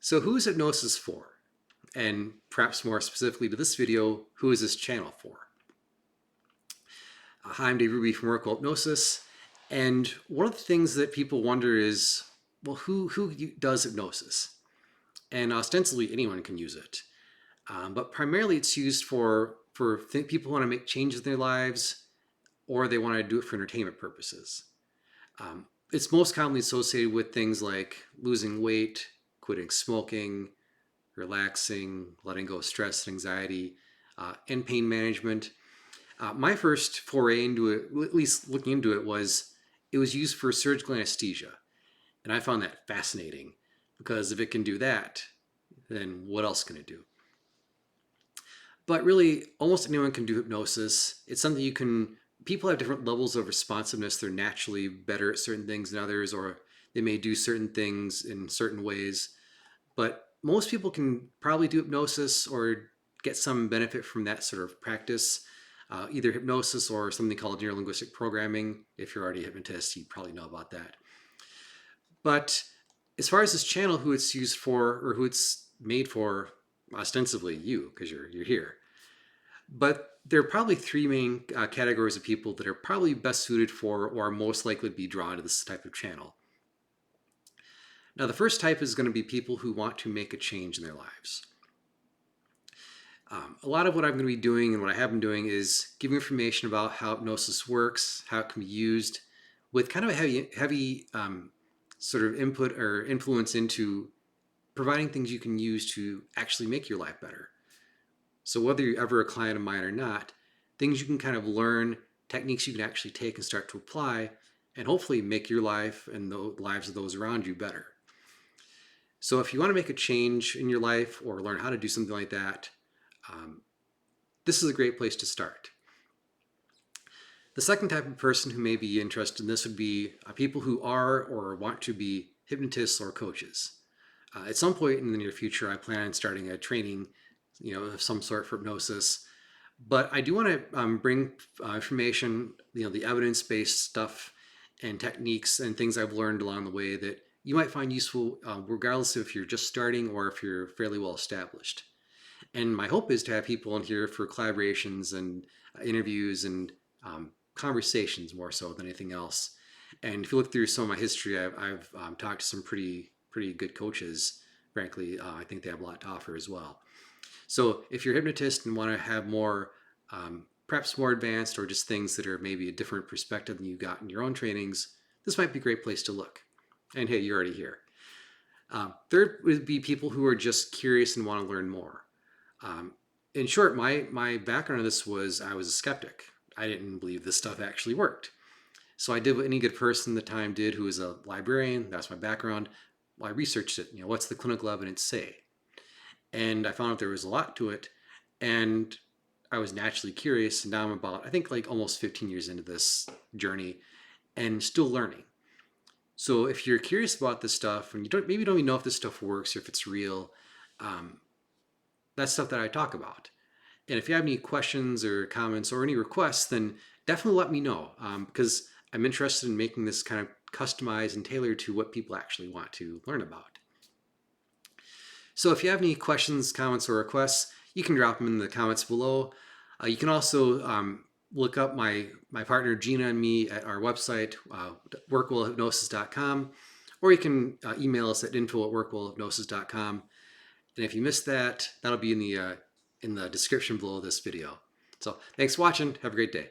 So who is hypnosis for? And perhaps more specifically to this video, who is this channel for? Hi, I'm Dave Ruby from Oracle Hypnosis. And one of the things that people wonder is, well, who does hypnosis? And ostensibly anyone can use it. But primarily it's used for people who want to make changes in their lives, or they want to do it for entertainment purposes. It's most commonly associated with things like losing weight, quitting smoking, relaxing, letting go of stress and anxiety, and pain management. My first foray into it, at least looking into it, was it was used for surgical anesthesia. And I found that fascinating because if it can do that, then what else can it do? But really, almost anyone can do hypnosis. It's something you can, people have different levels of responsiveness. They're naturally better at certain things than others, or they may do certain things in certain ways. But most people can probably do hypnosis or get some benefit from that sort of practice. Either hypnosis or something called neurolinguistic programming. If you're already a hypnotist, you probably know about that. But as far as this channel, who it's used for or who it's made for, ostensibly you, because you're here. But there are probably three main categories of people that are probably best suited for or are most likely to be drawn to this type of channel. Now, the first type is going to be people who want to make a change in their lives. A lot of what I'm going to be doing and what I have been doing is giving information about how hypnosis works, how it can be used, with kind of a heavy sort of input or influence into providing things you can use to actually make your life better. So whether you're ever a client of mine or not, things you can kind of learn, techniques you can actually take and start to apply, and hopefully make your life and the lives of those around you better. So if you want to make a change in your life or learn how to do something like that, this is a great place to start. The second type of person who may be interested in this would be people who are or want to be hypnotists or coaches. At some point in the near future, I plan on starting a training, of some sort for hypnosis. But I do want to bring information, the evidence-based stuff and techniques and things I've learned along the way that you might find useful, regardless of if you're just starting or if you're fairly well established. And my hope is to have people in here for collaborations and interviews and conversations more so than anything else. And if you look through some of my history, I've talked to some pretty good coaches. Frankly, I think they have a lot to offer as well. So if you're a hypnotist and want to have more, perhaps more advanced or just things that are maybe a different perspective than you got in your own trainings, this might be a great place to look. And hey, you're already here. Third would be people who are just curious and want to learn more. In short, my background on this was I was a skeptic. I didn't believe this stuff actually worked. So I did what any good person at the time did who was a librarian. That's my background. Well, I researched it. What's the clinical evidence say? And I found out there was a lot to it. And I was naturally curious. And now I'm about, I think, like almost 15 years into this journey and still learning. So if you're curious about this stuff and you maybe don't even know if this stuff works or if it's real, that's stuff that I talk about. And if you have any questions or comments or any requests, then definitely let me know because I'm interested in making this kind of customized and tailored to what people actually want to learn about. So if you have any questions, comments, or requests, you can drop them in the comments below. You can also look up my partner Gina and me at our website, workwellhypnosis.com, or you can email us at info@workwellhypnosis.com. And if you missed that, that'll be in the description below this video. So thanks for watching. Have a great day.